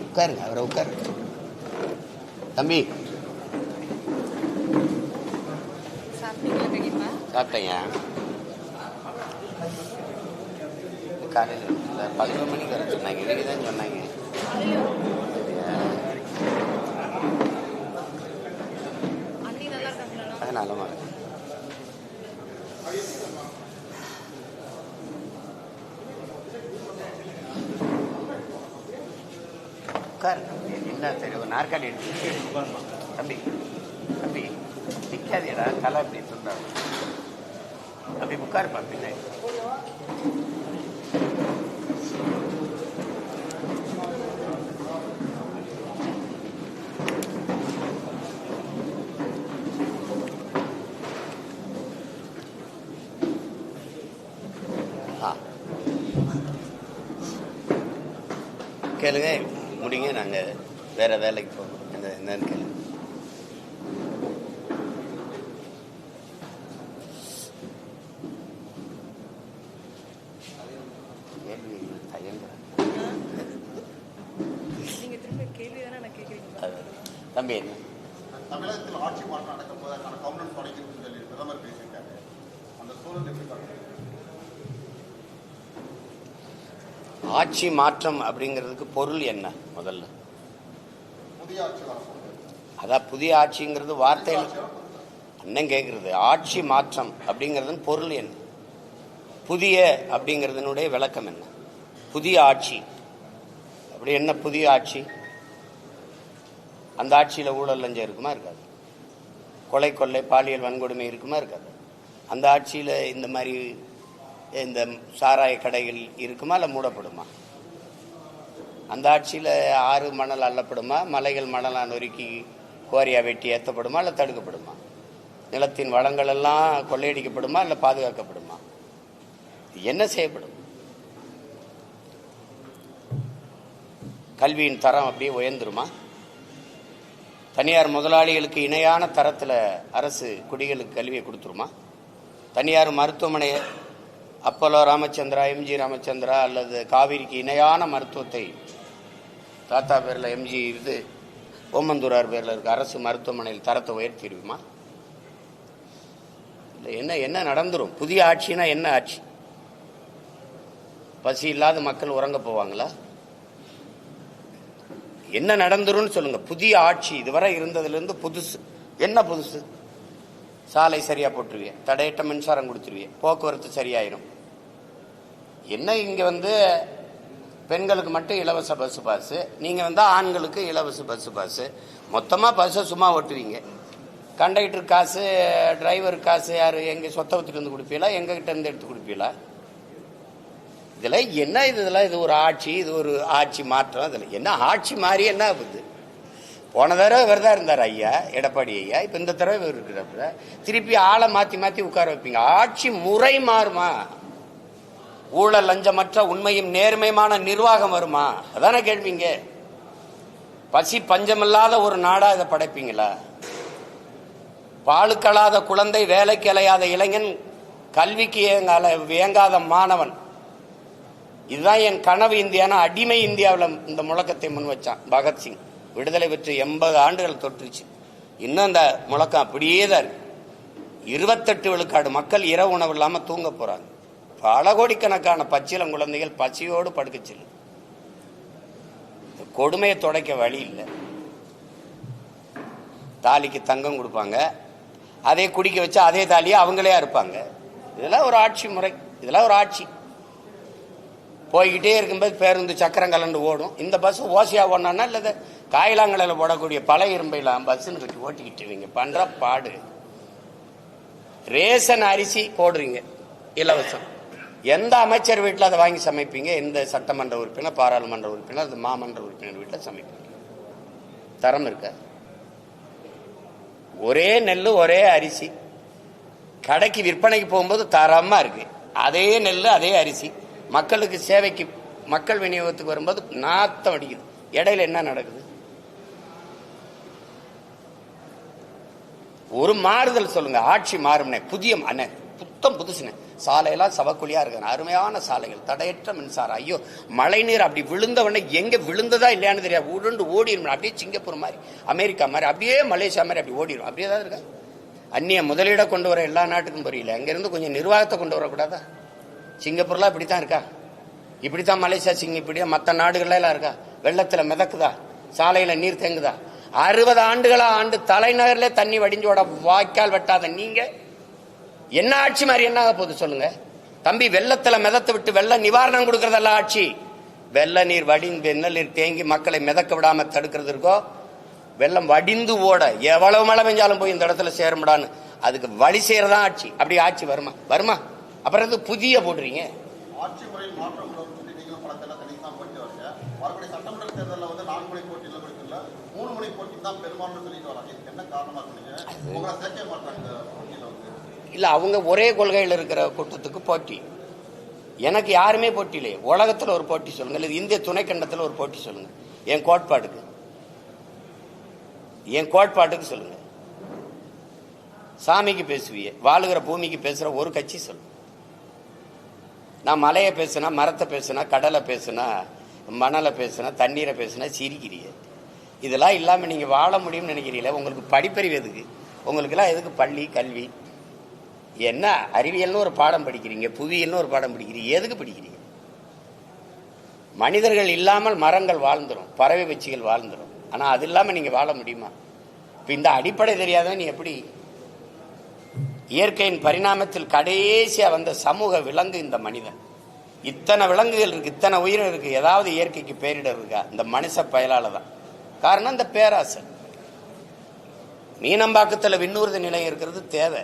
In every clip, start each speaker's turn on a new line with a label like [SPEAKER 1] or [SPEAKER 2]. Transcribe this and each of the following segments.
[SPEAKER 1] உட்காருங்க, அவரை உட்காரு. தம்பி சாப்பிட்டேங்க. காலையில் 11 மணிக்கு வர சொன்னாங்க, இன்னைக்கு தான் சொன்னாங்க. அதனால என்ன சரி, ஒரு நாற்காலி எடுத்து தம்பி தம்பி நிற்காதேடா, தலை அப்படி சொன்னாங்க. அப்படி உட்காருப்பா பின்னாடி. கேளுங்க, முடிங்க, நாங்கள் வேற வேலைக்கு போகணும். என்னன்னு கேளுங்க. தம்பி என்ன
[SPEAKER 2] தமிழகத்தில் ஆட்சி மாற்றம் நடக்கும் போதற்கான கவர்னன்ஸ் தொடங்கியிருக்குன்னு சொல்லி பிரதமர் பேசியிருக்காரு. அந்த சூழல் எப்படி பார்க்கணும்?
[SPEAKER 1] ஆட்சி மாற்றம் அப்படிங்கிறதுக்கு பொருள் என்ன? முதல்ல
[SPEAKER 2] புதிய ஆட்சி வர,
[SPEAKER 1] அதான் புதிய ஆட்சிங்கிறது வார்த்தையில் அண்ணன் கேட்கறது. ஆட்சி மாற்றம் அப்படிங்கிறது பொருள் என்ன? புதிய அப்படிங்கிறதுனுடைய விளக்கம் என்ன? புதிய ஆட்சி அப்படி என்ன? புதிய ஆட்சி, அந்த ஆட்சியில் ஊழல் லஞ்சம் இருக்குமா? இருக்காது. கொலை கொள்ளை பாலியல் வன்கொடுமை இருக்குமா? இருக்காது. அந்த ஆட்சியில் இந்த மாதிரி இந்த சாராய கடைகள் இருக்குமா? இல்லை மூடப்படுமா? அந்த ஆட்சியில் ஆறு மணல் அள்ளப்படுமா? மலைகள் மணலாக நொறுக்கி கோரியா வெட்டி ஏற்றப்படுமா? இல்லை தடுக்கப்படுமா? நிலத்தின் வளங்கள் எல்லாம் கொள்ளையடிக்கப்படுமா? இல்லை பாதுகாக்கப்படுமா? என்ன செய்யப்படும்? கல்வியின் தரம் அப்படியே உயர்ந்துருமா? தனியார் முதலாளிகளுக்கு இணையான தரத்தில் அரசு குடிகளுக்கு கல்வியை கொடுத்துருமா? தனியார் மருத்துவமனை அப்போலோ ராமச்சந்திரா, எம்ஜி ராமச்சந்திரா அல்லது காவிரிக்கு இணையான மருத்துவத்தை தாத்தா பேரில் எம்ஜி இது ஓமந்தூரார் பேரில் இருக்க அரசு மருத்துவமனையில் தரத்தை உயர்த்திடுமா? இல்லை. என்ன நடந்துரும்? புதிய ஆட்சினா என்ன ஆட்சி? பசி இல்லாத மக்கள் உறங்க போவாங்களா? என்ன நடந்துரும்னு சொல்லுங்க. புதிய ஆட்சி இதுவரை இருந்ததுலேருந்து புதுசு என்ன? புதுசு சாலை சரியா போட்டுருவிய, தடையற்ற மின்சாரம் கொடுத்துருவிய, போக்குவரத்து சரியாயிரும். என்ன இங்க பெண்களுக்கு மட்டும் இலவச பஸ் பாஸ், நீங்க ஆண்களுக்கு இலவச பஸ் பாஸ், மொத்தமா பஸ்ஸை சும்மா ஓட்டுவீங்க. கண்டக்டர் காசு, டிரைவர் காசு யாரு? எங்க சொத்தை வித்துட்டு வந்து கொடுப்பீங்களா? எங்க கிட்ட இருந்து எடுத்து கொடுப்பீங்களா? இதுல என்ன? இதெல்லாம் இது ஒரு ஆட்சி, இது ஒரு ஆட்சி மாற்றம். இதுல என்ன ஆட்சி மாறி என்ன ஆகுது? போன தடவை இவர் தான் இருந்தார் ஐயா, எடப்பாடி ஐயா. இப்ப இந்த தடவை இவர் இருக்கிறப்ப திருப்பி ஆளை மாத்தி மாத்தி உட்கார வைப்பீங்க. ஆட்சி முறை மாறுமா? ஊழல் லஞ்சமற்ற உண்மையும் நேர்மையான நிர்வாகம் வருமா? அதானே கேள்விங்க. பசி பஞ்சமில்லாத ஒரு நாடா இதை படைப்பீங்களா? பாலுக்கலாத குழந்தை, வேலைக்கு அலையாத இளைஞன், கல்விக்கு இயங்காத மாணவன், இதுதான் என் கனவு இந்தியானா அடிமை இந்தியாவில் இந்த முழக்கத்தை முன் வச்சான் பகத்சிங். விடுதலை பெற்று 80 ஆண்டுகள் தொற்றுச்சு. இன்னும் அந்த முழக்கம் அப்படியே தான் இருக்கு. 28 விழுக்காடு மக்கள் இரவு உணவு இல்லாம தூங்க போறாங்க. பல கோடிக்கணக்கான பச்சிளம் குழந்தைகள் பசியோடு படுக்கச்சு. கொடுமையை துடைக்க வழி இல்லை. தாலிக்கு தங்கம் கொடுப்பாங்க, அதே குடிக்க வச்சு அதே தாலியை அவங்களே இருப்பாங்க. இதெல்லாம் ஒரு ஆட்சி முறை, இதெல்லாம் ஒரு ஆட்சி. போய்கிட்டே இருக்கும்போது பேருந்து சக்கரம் கலந்து ஓடும். இந்த பஸ் ஓசையா ஓடனா இல்லை காயிலாங்கலையில் போடக்கூடிய பழைய இரும்பையெல்லாம் பஸ்ன்னு கட்டி ஓட்டிக்கிட்டு இவங்க பண்ற பாடு. ரேஷன் அரிசி போடுறீங்க இலவசம். எந்த அமைச்சர் வீட்டில் அதை வாங்கி சமைப்பீங்க? எந்த சட்டமன்ற உறுப்பினர், பாராளுமன்ற உறுப்பினர், அது மாமன்ற உறுப்பினர் வீட்டில் சமைப்பீங்க? தரம் இருக்க? ஒரே நெல் ஒரே அரிசி கடைக்கு விற்பனைக்கு போகும்போது தரமா இருக்கு. அதே நெல் அதே அரிசி மக்களுக்கு சேவைக்கு மக்கள் விநியோகத்துக்கு வரும்போது நாத்தம் அடிக்குது. இடையில என்ன நடக்குது? ஒரு மாறுதல் சொல்லுங்க. ஆட்சி மாறும். புத்தம் புதுசுன்னு சாலையெல்லாம் சவக்குழியா இருக்கு, அருமையான சாலைகள், தடையற்ற மின்சாரம். ஐயோ, மழை நீர் அப்படி விழுந்தவொடனே எங்க விழுந்ததா இல்லையான்னு தெரியாது, உருண்டு ஓடிடும். அப்படியே சிங்கப்பூர் மாதிரி, அமெரிக்கா மாதிரி, அப்படியே மலேசியா மாதிரி அப்படி ஓடிடும். அப்படியே தான் இருக்கா. அந்நிய முதலீட கொண்டு வர எல்லா நாட்டுக்கும் புரியல, அங்கிருந்து கொஞ்சம் நிர்வாகத்தை கொண்டு வரக்கூடாதா? சிங்கப்பூர்லாம் இப்படித்தான் இருக்கா, இப்படித்தான் மலேசியா இப்படியா மற்ற நாடுகள்லாம் இருக்கா? வெள்ளத்துல மிதக்குதா, சாலையில நீர் தேங்குதா? 60 ஆண்டுகளா ஆண்டு தலைநகர்ல தண்ணி வடிஞ்சோட வாய்க்கால் வெட்டாத நீங்க என்ன ஆட்சி மாதிரி என்ன போகுது சொல்லுங்க தம்பி? வெள்ளத்துல மிதத்து விட்டு வெள்ள நிவாரணம் கொடுக்கறதல்ல ஆட்சி. வெள்ள நீர் வெள்ளல் நீர் தேங்கி மக்களை மிதக்க விடாம தடுக்கிறது இருக்கோ, வெள்ளம் வடிந்து ஓட எவ்வளவு மழை பெஞ்சாலும் போய் இந்த இடத்துல சேரும்டான்னு அதுக்கு வழி செய்யறதா ஆட்சி. அப்படி ஆட்சி வருமா? வருமா? அப்புறம் புதிய போடுறீங்க.
[SPEAKER 2] ஆட்சி முறையில் மாற்றம் சொல்லி நீங்களும் பலத்தெல்லாம் தனித்தான் போட்டு வரீங்க. மறுபடியும் சட்டமன்ற தேர்தலில் 4 முறை போட்டியில் கொடுக்கல, 3 முறை போட்டி தான் பெரும்பான்மை சொல்லிட்டு வராங்க. இதுக்கு என்ன காரணமா சொன்னீங்க? உங்களை சேர்க்க மாட்டாங்க போட்டியில் இல்ல,
[SPEAKER 1] அவங்க ஒரே கொள்கையில் இருக்கிற கூட்டத்துக்கு போட்டி. எனக்கு யாருமே போட்டி இல்லையே. உலகத்தில் ஒரு போட்டி சொல்லுங்க, இல்லை இந்திய துணைக்கண்டத்தில் ஒரு போட்டி சொல்லுங்க. என் கோட்பாட்டுக்கு சொல்லுங்க. சாமிக்கு பேசுவிய, வாழுகிற பூமிக்கு பேசுற ஒரு கட்சி சொல்லுங்க. நான் மலையை பேசுனா, மரத்தை பேசுனா, கடலை பேசுனா, மணலை பேசுனா, தண்ணீரை பேசுனா சிரிக்கிறீங்க. இதெல்லாம் இல்லாம நீங்க வாழ முடியும்னு நினைக்கிறீங்களா? உங்களுக்கு படிப்பறிவு எதுக்கு? உங்களுக்கு எல்லாம் எதுக்கு பள்ளி கல்வி? என்ன அறிவியல்னு ஒரு பாடம் படிக்கிறீங்க, புவியியல்னு ஒரு பாடம் படிக்கிறீங்க, எதுக்கு படிக்கிறீங்க? மனிதர்கள் இல்லாமல் மரங்கள் வாழ்ந்துடும், பறவை பட்சிகள் வாழ்ந்துடும். ஆனா அது இல்லாம நீங்க வாழ முடியுமா? இப்ப இந்த அடிப்படை தெரியாதவன் நீ எப்படி? இயற்கையின் பரிணாமத்தில் கடைசியா வந்த சமூக விலங்கு இந்த மனிதன். இத்தனை விலங்குகள் இருக்கு, இத்தனை உயிரினம் இருக்கு, ஏதாவது இயற்கைக்கு பேரிடர் இருக்கா? இந்த மனுஷ பயலால தான். காரணம் இந்த பேராசை. மீனம்பாக்கத்தில் விண்ணூர்தி நிலையம் இருக்கிறது தேவை.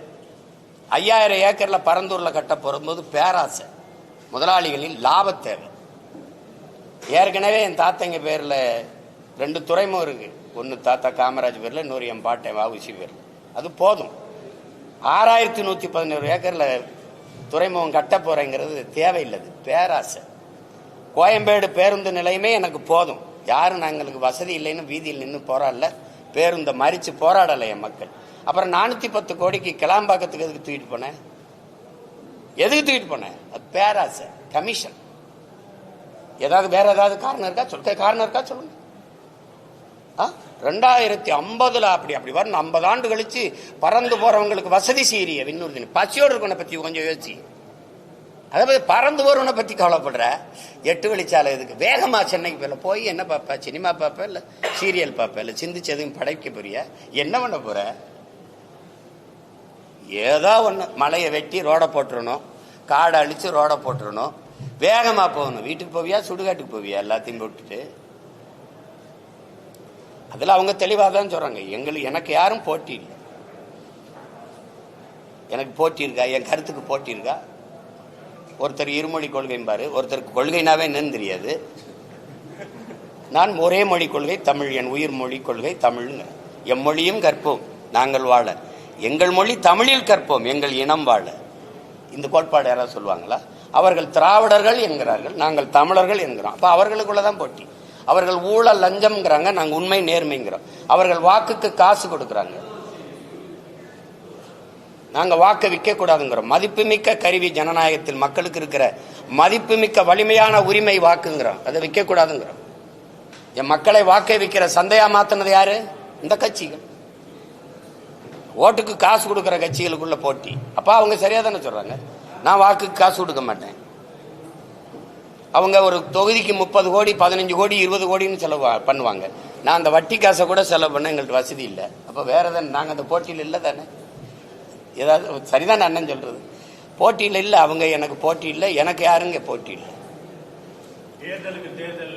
[SPEAKER 1] 5000 ஏக்கர்ல பரந்தூர்ல கட்ட போகும்போது பேராசை, முதலாளிகளின் லாப தேவை. ஏற்கனவே என் தாத்தங்க பேர்ல 2 துறைமுகம் இருக்கு. ஒன்னு தாத்தா காமராஜ் பேர்ல, இன்னொரு என் பாட்டை வஉசி பேர்ல. அது போதும். 6111 ஏக்கர்ல துறைமுகம் கட்ட போறேங்கிறது தேவையில்லை, பேராசை. கோயம்பேடு பேருந்து நிலையமே எனக்கு போதும். யாரும் நாங்களுக்கு வசதி இல்லைன்னு வீதியில் நின்று போராடல, பேருந்தை மறிச்சு போராடலை என் மக்கள். அப்புறம் 410 கோடிக்கு கிளாம்பாக்கத்துக்கு எதுக்கு தூக்கிட்டு போனேன்? எதுக்கு தூக்கிட்டு போனேன்? அது பேராசை, கமிஷன். ஏதாவது வேற ஏதாவது காரணம் இருக்கா? சொல்லுங்க. 2050 அப்படி வரும். 50 ஆண்டு கழிச்சு பறந்து போறவங்களுக்கு வசதி செய்யறிய விண்ணூர்தி. பசியோடு இருக்கவனை பத்தி கொஞ்சம் யோசி. அதாவது பறந்து போறவனை பத்தி கவலைப்படுற. 8 வழிச்சாலை எதுக்கு? வேகமா சென்னைக்கு போய் என்ன பார்ப்ப? சினிமா பார்ப்ப, இல்ல சீரியல் பார்ப்ப, இல்ல சிந்திச்சு எதுவும் படைக்க போறியா? என்ன பண்ண போற? ஏதோ ஒண்ணு, மலையை வெட்டி ரோட போட்டுறணும், காடை அழிச்சு ரோட போட்டுறணும், வேகமா போகணும். வீட்டுக்கு போவியா, சுடுகாட்டுக்கு போவியா? எல்லாத்தையும் போட்டுட்டு. அதுல அவங்க தெளிவாக தான் சொல்றாங்க, எனக்கு யாரும் போட்டி இல்லை. எனக்கு போட்டி இருக்கா? என் கருத்துக்கு போட்டி இருக்கா? ஒருத்தர் இருமொழி கொள்கைம்பாரு, ஒருத்தருக்கு கொள்கைனாவே என்னன்னு தெரியாது. நான் ஒரே மொழி கொள்கை தமிழ், என் உயிர் மொழி கொள்கை தமிழ்ங்க. எம்மொழியும் கற்போம் நாங்கள் வாழ, எங்கள் மொழி தமிழில் கற்போம் எங்கள் இனம் வாழ. இந்த கோட்பாடு யாராவது சொல்லுவாங்களா? அவர்கள் திராவிடர்கள் என்கிறார்கள், நாங்கள் தமிழர்கள் என்கிறோம். அப்ப அவர்களுக்குள்ளதான் போட்டி. அவர்கள் ஊழல் லஞ்சம்ங்கிறாங்க, நாங்க உண்மை நேர்மைங்கிறோம். அவர்கள் வாக்குக்கு காசு கொடுக்கறாங்க, நாங்க வாக்க விற்க கூடாதுங்கிறோம். மதிப்புமிக்க கருவி ஜனநாயகத்தில் மக்களுக்கு இருக்கிற மதிப்புமிக்க வலிமையான உரிமை வாக்குங்கிறோம், அதை விற்க கூடாதுங்கிறோம். என் மக்களை வாக்கை விற்கிற சந்தையா மாத்தினது யாரு? இந்த கட்சிகள். ஓட்டுக்கு காசு கொடுக்கிற கட்சிகளுக்குள்ள போட்டி. அப்ப அவங்க சரியா தானே சொல்றாங்க, நான் வாக்குக்கு காசு கொடுக்க மாட்டேன். அவங்க ஒரு தொகுதிக்கு 30 கோடி 15 கோடி 20 கோடின்னு செலவு பண்ணுவாங்க. நான் அந்த வட்டி காசை கூட செலவு பண்ண எங்களுக்கு வசதி இல்லை. அப்ப வேற தானே, நாங்க அந்த போட்டியில் இல்லை தானே. ஏதாவது சரிதான் அண்ணன் சொல்றது, போட்டியில் இல்லை. அவங்க எனக்கு போட்டி இல்லை, எனக்கு யாருங்க போட்டி இல்லை.
[SPEAKER 3] தேர்தலுக்கு தேர்தல்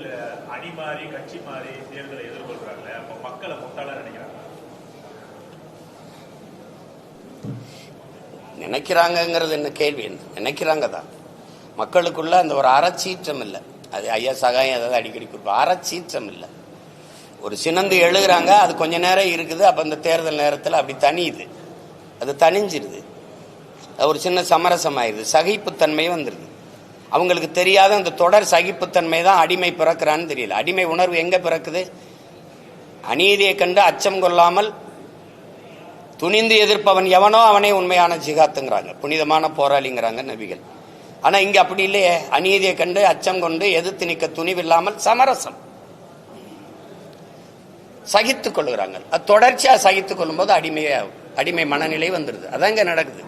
[SPEAKER 3] அணி மாறி கட்சி மாறி தேர்தலை எதிர்கொள்றாங்க. அப்ப மக்களை முட்டாளா
[SPEAKER 1] நினைக்கிறாங்கிறது என்ன கேள்வி? என்ன நினைக்கிறாங்க தான். மக்களுக்குள்ள அந்த ஒரு அறச்சீற்றம் இல்லை. அது ஐயா சகாயம் ஏதாவது அடிக்கடி கொடுப்போம், அறச்சீற்றம் இல்லை. ஒரு சினந்து எழுதுறாங்க, அது கொஞ்ச நேரம் இருக்குது. அப்ப அந்த தேர்தல் நேரத்தில் அப்படி தனியுது, அது தனிஞ்சிருது, அது ஒரு சின்ன சமரசம் ஆயிடுது, சகிப்புத்தன்மை வந்துருது. அவங்களுக்கு தெரியாத அந்த தொடர் சகிப்புத்தன்மை தான் அடிமை பிறக்கிறான்னு தெரியல. அடிமை உணர்வு எங்க பிறக்குது? அநீதியை கண்டு அச்சம் கொள்ளாமல் துணிந்து எதிர்ப்பவன் எவனோ அவனே உண்மையான ஜிகாத்துங்கிறாங்க, புனிதமான போராளிங்கிறாங்க நபிகள். ஆனா இங்க அப்படி இல்லையே. அநீதியை கண்டு அச்சம் கொண்டு எதிர்த்து நிற்க துணிவில்லாமல் சமரசம் சகித்துக் கொள்ளுகிறாங்க. அது தொடர்ச்சியா சகித்துக் கொள்ளும் போது அடிமை மனநிலை வந்துடுது. அதாங்க நடக்குது.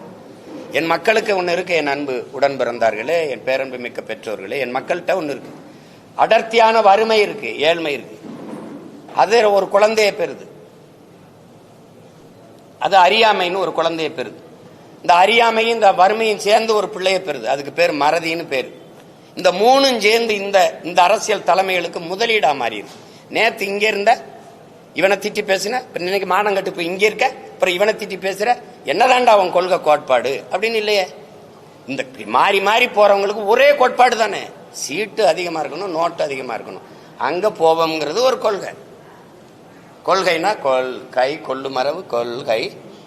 [SPEAKER 1] என் மக்களுக்கு ஒன்று இருக்கு, என் அன்பு உடன் பிறந்தார்களே, என் பேரன்பு மிக்க பெற்றோர்களே, என் மக்கள்கிட்ட ஒன்று இருக்கு. அடர்த்தியான வறுமை இருக்கு, ஏழ்மை இருக்கு. அது ஒரு குழந்தையை பெறுது. அது அறியாமைன்னு ஒரு குழந்தையை பெறுது. இந்த அறியாமையும் இந்த வறுமையும் சேர்ந்து ஒரு பிள்ளையை பெறுது. அதுக்கு பேர் மறதின்னு பேரு. இந்த மூணும் சேர்ந்து இந்த அரசியல் தலைமைகளுக்கு முதலீடா மாறி இருக்கு. நேத்து இங்க இருந்த இவனை திட்டி பேசுன, இன்னைக்கு மானங்கட்டு போய் இங்க இருக்க, அப்புறம் இவனை திட்டி பேசுற, என்னதான்டா அவன் கொள்கை கோட்பாடு அப்படின்னு இல்லையே. இந்த மாறி மாறி போறவங்களுக்கு ஒரே கோட்பாடு தானே, சீட்டு அதிகமா இருக்கணும், நோட்டு அதிகமா இருக்கணும், அங்க போவோம்ங்கிறது ஒரு கொள்கை. கொள்கைனா கொள்கை, கொள்ளு மரபு, கொள்கை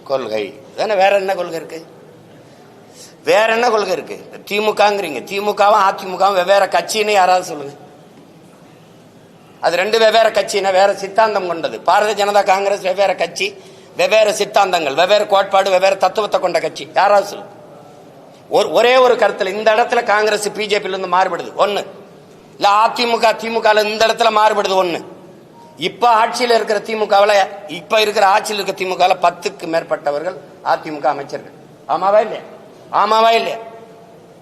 [SPEAKER 1] கொள்கை தானே. வேற என்ன கொள்கை இருக்கு? வேற என்ன கொள்கை இருக்கு? திமுகங்கிறீங்க, திமுகவும் அதிமுகவும் வெவ்வேறு கட்சின்னு யாராவது சொல்லுங்க. அது ரெண்டு வெவ்வேறு கட்சினா வேற சித்தாந்தம் கொண்டது. பாரதிய ஜனதா காங்கிரஸ் வெவ்வேறு கட்சி, வெவ்வேறு சித்தாந்தங்கள், வெவ்வேறு கோட்பாடு, வெவ்வேறு தத்துவத்தை கொண்ட கட்சி. யாராவது சொல்லுங்க. ஒரே ஒரு கருத்துல இந்த இடத்துல காங்கிரஸ் பிஜேபியில இருந்து மாறுபடுது ஒண்ணு, இல்ல அதிமுக திமுக இந்த இடத்துல மாறுபடுது ஒண்ணு. இப்ப ஆட்சியில் இருக்கிற திமுகவில், இப்ப இருக்கிற ஆட்சியில் இருக்கிற திமுகவில் 10க்கு மேற்பட்டவர்கள் அதிமுக அமைச்சர்கள். ஆமாவா இல்லையா? ஆமாவா இல்லையா?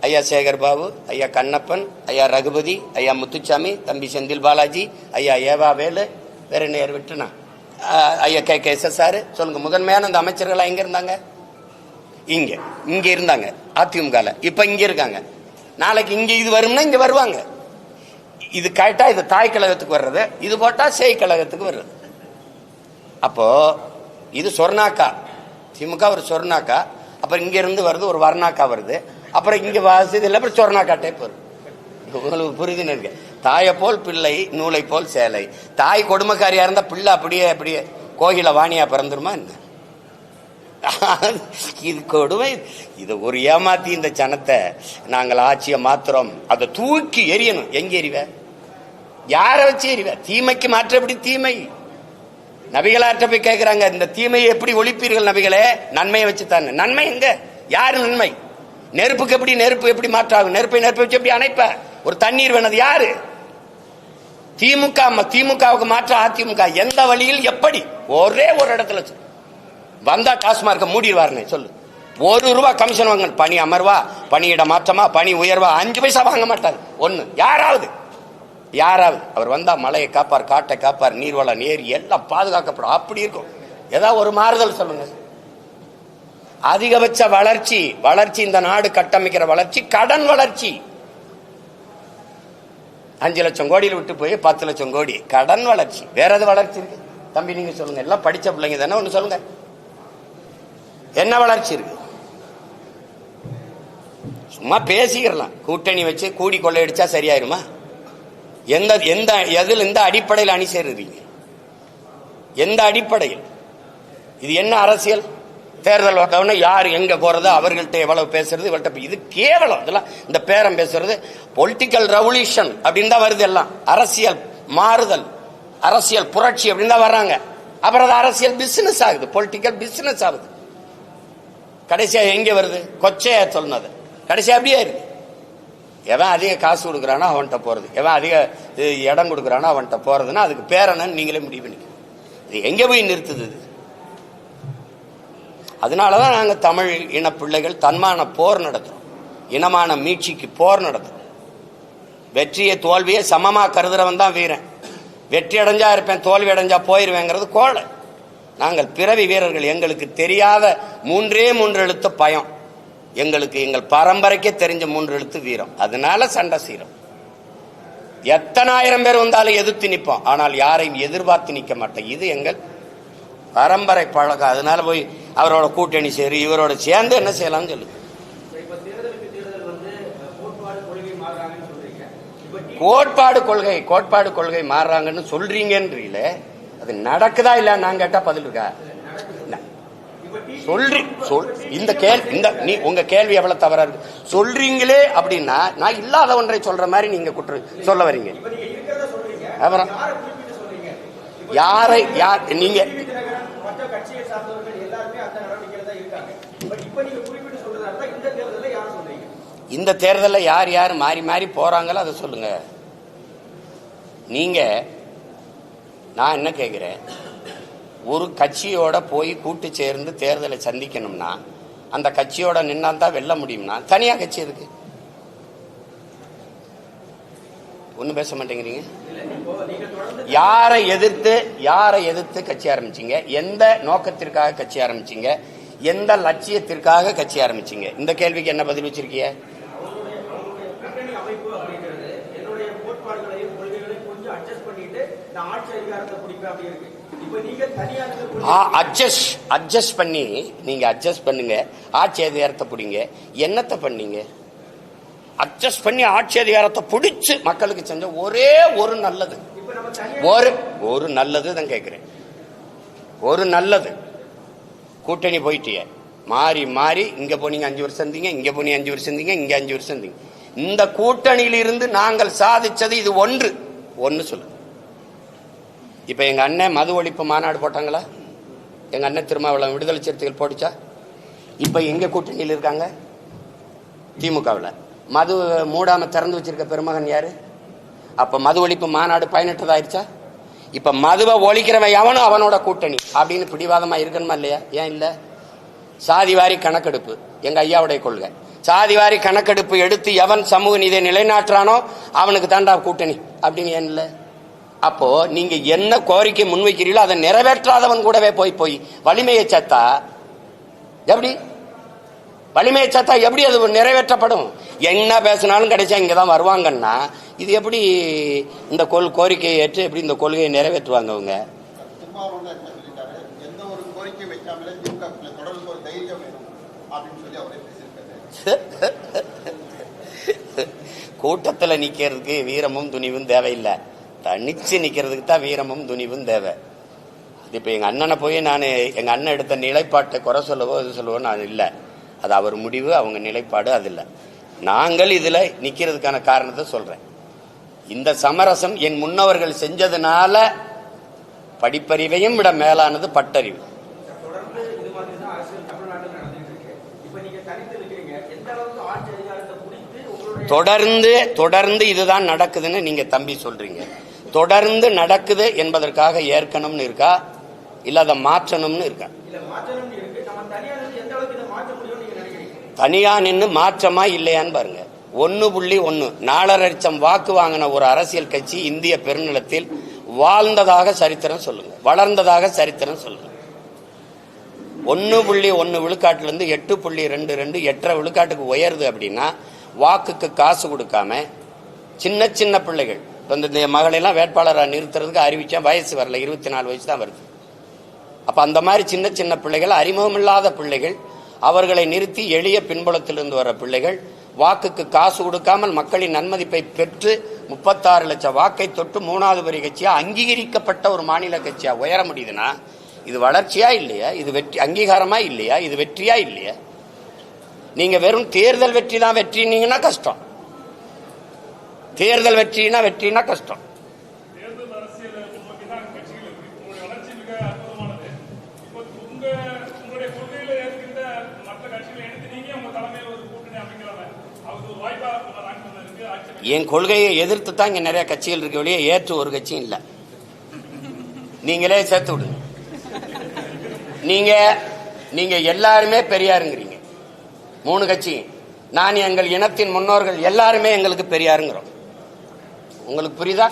[SPEAKER 1] ஐயா சேகர் பாபு, ஐயா கண்ணப்பன், ஐயா ரகுபதி, ஐயா முத்துச்சாமி, தம்பி செந்தில் பாலாஜி, ஐயா ஏவா வேலு, வேற நேர் விட்டுனா ஐயா KK சொல்லுங்க. முதன்மையான அந்த அமைச்சர்கள் எங்க இருந்தாங்க? இங்க இருந்தாங்க அதிமுக. இப்ப இங்க இருக்காங்க. நாளைக்கு இங்க இது வரும்னா இங்க வருவாங்க. இது கேட்டா இது தாய் கழகத்துக்கு வர்றது, இது போட்டா சேய் கழகத்துக்கு வர்றது. அப்போ இது சொர்ணாக்கா, திமுக ஒரு சொர்ணாக்கா, அப்புறம் இங்க இருந்து வருது ஒரு வர்ணாக்கா வருது, அப்புறம் இங்க வாசிது இல்லை, அப்புறம் சொர்ணாக்கா டைப் வருது. உங்களுக்கு புரிதுன்னு இருக்கு. தாயை போல் பிள்ளை, நூலை போல் சேலை. தாய் கொடுமைக்காரியா இருந்தா பிள்ளை அப்படியே கோகில வாணியா பிறந்துருமா என்ன? இது கொடுமை. இது ஒரு ஏமாத்தி இந்த ஜனத்தை நாங்கள் ஆட்சியை மாத்துறோம், அதை தூக்கி எரியணும். எங்க எறிவ? யார வச்சு எறிவ? தீமைக்கு மாற்றப்படி தீமை. நபிகளாற்ற போய் கேட்கிறாங்க, இந்த தீமையை எப்படி ஒழிப்பீர்கள் நபிகளே? நன்மையை வச்சு தானே. நன்மை எங்க? யாரு நன்மை? நெருப்புக்கு எப்படி நெருப்பு எப்படி மாற்றாகும்? நெருப்பை வச்சு எப்படி அணைப்ப? ஒரு தண்ணீர் வேணது யாரு? திமுகவுக்கு மாற்ற அதிமுக. எந்த வழியில் எப்படி? ஒரே ஒரு இடத்துல வந்தா டாஸ்மார்க்க மூடிடுவாருன்னு சொல்லு. ₹1 கமிஷன் வாங்க. பணி அமர்வா, பணியிட மாற்றமா, பணி உயர்வா, 5 பைசா வாங்க மாட்டார். ஒண்ணு யாராவது அவர் வந்தா மலையை காப்பார், காட்டை காப்பார், நீர்வளம் ஏரி எல்லாம் பாதுகாக்கப்படும். அப்படி இருக்கும். ஏதாவது ஒரு மாறுதல் சொல்லுங்க. அதிகபட்ச வளர்ச்சி இந்த நாடு கட்டமைக்கிற வளர்ச்சி கடன் வளர்ச்சி. 5 லட்சம் கோடியில் விட்டு போய் 10 லட்சம் கோடி கடன் வளர்ச்சி. வேற எது வளர்ச்சி இருக்கு தம்பி? நீங்க சொல்லுங்க. எல்லாம் படிச்ச பிள்ளைங்க தானே, ஒண்ணு சொல்லுங்க. என்ன வளர்ச்சி இருக்கு? சும்மா பேசிக்கிறலாம். கூட்டணி வச்சு கூடி கொள்ளையடிச்சா சரியாயிருமா? எந்த அடிப்படையில் அணி சேருறீங்க? எந்த அடிப்படையில்? இது என்ன அரசியல்? தேர்தல் வந்தவொடனே யார் எங்க போறது, அவர்கள்ட்ட எவ்வளவு பேசுறது, இவள்கிட்ட இது கேவலம். இதெல்லாம் இந்த பேரம் பேசுறது பொலிட்டிக்கல் ரெவல்யூஷன் அப்படின்னு தான் வருது. எல்லாம் அரசியல் மாறுதல், அரசியல் புரட்சி அப்படின்னு தான் வர்றாங்க. அப்புறம் அது அரசியல் பிசினஸ் ஆகுது, பொலிட்டிக்கல் பிசினஸ் ஆகுது. கடைசியா எங்க வருது? கொச்சையா சொன்னது கடைசியா அப்படியே இருக்கு. எவன் அதிக காசு கொடுக்குறானோ அவன்கிட்ட போறது, எவன் அதிக இடம் கொடுக்குறானோ அவன்கிட்ட போறதுன்னா அதுக்கு பேர் என்னன்னு நீங்களே முடிவு பண்ணிக்க. இது எங்க போய் நிறுத்துது? அதனாலதான் நாங்க தமிழ் இன பிள்ளைகள் தன்மான போர் நடத்துறோம், இனமான மீட்சிக்கு போர் நடத்துறோம். வெற்றியை தோல்வியை சமமா கருதுறவன் தான் வீரன். வெற்றி அடைஞ்சா இருப்பேன், தோல்வி அடைஞ்சா போயிருவேங்கிறது கோழை. நாங்கள் பிறவி வீரர்கள். எங்களுக்கு தெரியாத 3 எழுத்து பயம். எங்களுக்கு எங்கள் பரம்பரைக்கே தெரிஞ்ச 3 எழுத்து வீரம். அதனால சண்டை செய்யறோம். எத்தனை ஆயிரம் பேர் வந்தாலும் எதிர்த்து நிற்போம், ஆனால் யாரையும் எதிர்பார்த்து நிற்க மாட்டோம். இது எங்கள் பரம்பரை பழக்கம். அதனால போய் அவரோட கூட்டணி சேரு, இவரோட சேர்ந்து என்ன செய்யலாம்னு சொல்லு. கோட்பாடு கொள்கை மாறுறாங்கன்னு சொல்றீங்கன்றீங்கள, அது நடக்குதா இல்ல? நான் கேட்டா பதில் இருக்கா? உங்க கேள்வி எவ்வளவு தவறா இருக்கு. சொல்றீங்களே அப்படின்னா நான் இல்லாத ஒன்றை சொல்ற மாதிரி நீங்க சொல்ல வரீங்க. அப்புறம் யாரை நீங்க இந்த தேர்தலில் யார் யார் மாறி மாறி போறாங்களோ அதை சொல்லுங்க. நீங்க நான் என்ன கேட்கிறேன், ஒரு கட்சியோட போய் கூட்டு சேர்ந்து தேர்தலை சந்திக்கணும்னா அந்த கட்சியோட நின்னா தான் வெல்ல முடியும்னா தனியா கட்சி இருக்கு. ஒன்னும் பேச மாட்டேங்கிறீங்க. யாரை எதிர்த்து கட்சி ஆரம்பிச்சீங்க? எந்த நோக்கத்திற்காக கட்சி ஆரம்பிச்சீங்க? எந்த லட்சியத்திற்காக கட்சி ஆரம்பிச்சீங்க? இந்த கேள்விக்கு என்ன பதில் வச்சிருக்கீங்க? அட்ஜஸ்ட் பண்ணி நீங்க அட்ஜஸ்ட் பண்ணுங்க, ஆட்சி அதிகாரத்தை பிடிங்க. என்னத்தை பண்ணீங்க? அட்ஜஸ்ட் பண்ணி ஆட்சி அதிகாரத்தை பிடிச்சு மக்களுக்கு செஞ்ச ஒரே ஒரு நல்லது, ஒரு நல்லது தான் கேட்கிறேன். ஒரு நல்லது, கூட்டணி போயிட்டிய மாறி மாறி இங்க போனீங்க 5 வருஷம் இருந்தீங்க, இங்க போனீங்க 5 வருஷம் இருந்தீங்க, இங்க 5 வருஷம் இருந்தீங்க. இந்த கூட்டணியிலிருந்து நாங்கள் சாதிச்சது இது ஒன்று சொல்லு. இப்ப எங்க அண்ணன் மது ஒழிப்பு மாநாடு போட்டாங்களா? எங்க அண்ணன் திருமாவளவன் விடுதலை சிறுத்தைகள் போட்டுச்சா? இப்ப எங்க கூட்டணியில் இருக்காங்க? திமுகவில். மது மூடாம திறந்து வச்சிருக்க பெருமகன் யாரு? அப்ப மது ஒழிப்பு மாநாடு பயனற்றதாயிருச்சா? இப்ப மதுவை ஒழிக்கிறவன் எவனும் அவனோட கூட்டணி அப்படின்னு பிடிவாதமா இருக்கணுமா இல்லையா? ஏன் இல்ல? சாதிவாரி கணக்கெடுப்பு எங்க ஐயாவுடைய கொள்கை. சாதிவாரி கணக்கெடுப்பு எடுத்து எவன் சமூக நீதியை நிலைநாட்டுறானோ அவனுக்கு தாண்டா கூட்டணி அப்படின்னு ஏன் இல்ல? அப்போ நீங்க என்ன கோரிக்கை முன்வைக்கிறீங்களோ அதை நிறைவேற்றாதவன் கூடவே போய் வலிமையை சேர்த்தா எப்படி? வலிமையை சேர்த்தா எப்படி அது நிறைவேற்றப்படும்? என்ன பேசினாலும் கிடைச்சா இங்கதான் வருவாங்கன்னா இது எப்படி இந்த கோரிக்கையை ஏற்று எப்படி இந்த கொள்கையை நிறைவேற்றுவாங்க அவங்க? கூட்டத்தில் நிக்கிறதுக்கு வீரமும் துணிவும் தேவையில்லை, தனிச்சு நிக்கிறதுக்கு தான் வீரமும் துணிவும் தேவை. இப்ப எங்க அண்ணனை போய் நான் எங்க அண்ணன் எடுத்த நிலைப்பாட்டை குறை சொல்லவோ இது சொல்லவோ நான் இல்லை. அது அவர் முடிவு, அவங்க நிலைப்பாடு, அது இல்லை. நாங்கள் இதுல நிக்கிறதுக்கான காரணத்தை சொல்றேன். இந்த சமரசம் என் முன்னவர்கள் செஞ்சதுனால படிப்பறிவையும் விட மேலானது பட்டறிவு. தொடர்ந்து இதுதான் நடக்குதுன்னு நீங்க தம்பி சொல்றீங்க. தொடர்ந்து நடக்குது என்பதற்காக ஏற்கனம்னு இருக்கா, இல்ல அதை மாற்றணும்னு இருக்கா? தனியா நின்று மாற்றமா இல்லையான்னு பாருங்க. 1.1 4.5 லட்சம் வாக்கு வாங்கின ஒரு அரசியல் கட்சி இந்திய பெருநிலத்தில் வாழ்ந்ததாக சரித்திரம் சொல்லுங்க, வளர்ந்ததாக சரித்திரம் சொல்லுங்க. 1.1 விழுக்காட்டிலிருந்து 8.22 8.5 விழுக்காட்டுக்கு உயருது அப்படின்னா வாக்குக்கு காசு கொடுக்காம சின்ன சின்ன பிள்ளைகள் இந்த மகளெல்லாம் வேட்பாளராக நிறுத்துறதுக்கு அறிவிச்சா வயசு வரல, 24 வயசு தான் வருது. அப்ப அந்த மாதிரி சின்ன சின்ன பிள்ளைகள், அறிமுகம் இல்லாத பிள்ளைகள், அவர்களை நிறுத்தி எளிய பின்புலத்திலிருந்து வர பிள்ளைகள் வாக்குக்கு காசு கொடுக்காமல் மக்களின் நன்மதிப்பை பெற்று 36 லட்சம் வாக்கை தொட்டு 3வது பெரிய கட்சியா அங்கீகரிக்கப்பட்ட ஒரு மாநில கட்சியா உயர முடியுதுன்னா இது வளர்ச்சியா இல்லையா? இது வெற்றி அங்கீகாரமா இல்லையா? இது வெற்றியா இல்லையா? நீங்க வெறும் தேர்தல் வெற்றி தான் வெற்றினீங்கன்னா கஷ்டம். தேர்தல் வெற்றினா கஷ்டம். என் கொள்கையை எதிர்த்து தான் இங்க நிறைய கட்சிகள் இருக்க வழியே ஏற்று ஒரு கட்சியும் இல்லை. நீங்களே சேர்த்து விடுங்க. நீங்க எல்லாருமே பெரியாருங்கிறீங்க 3 கட்சி. நான் எங்கள் இனத்தின் முன்னோர்கள் எல்லாருமே எங்களுக்கு பெரியாருங்கிறோம். உங்களுக்கு புரியுதா?